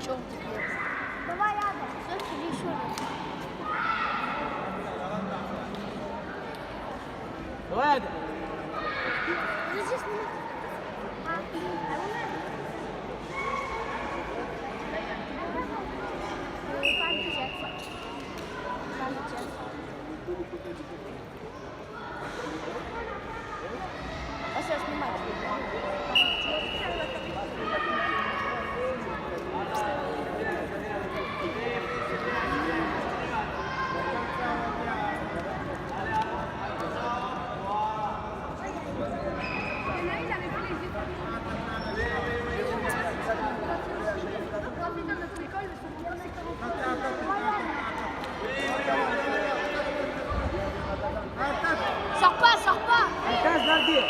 Çok gidiyor. Давай рядом. Все, или еще раз. Давай, Эда. Здесь снимай. А сейчас снимать. Sors pas, sors pas. Markaz nerede?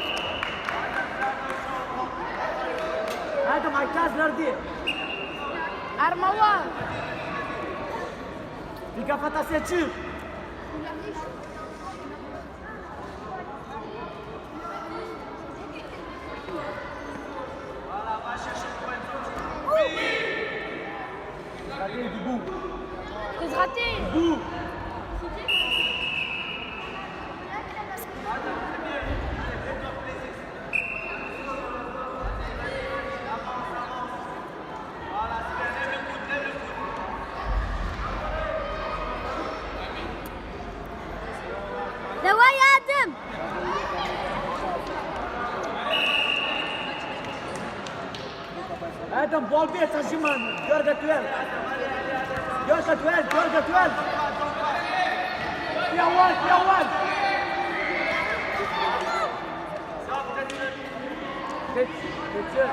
Hadi markaz nerede? Armawa. Bir kafatası çık. Regardez du bout. T'es raté. Bout. Давай рядом. Adam bol bir taşıman. Gör götüren. Gör götüren. Gör götüren. Yavan. Yavan. Geç. Geçiyor.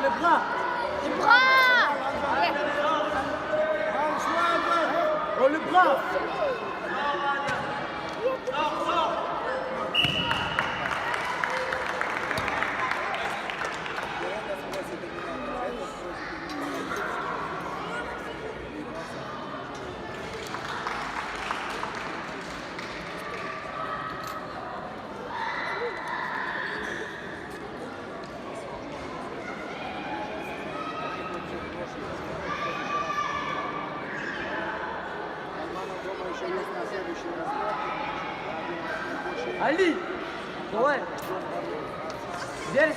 Le bras. Le bras. Oh, le bras. Ali, давай. Здесь.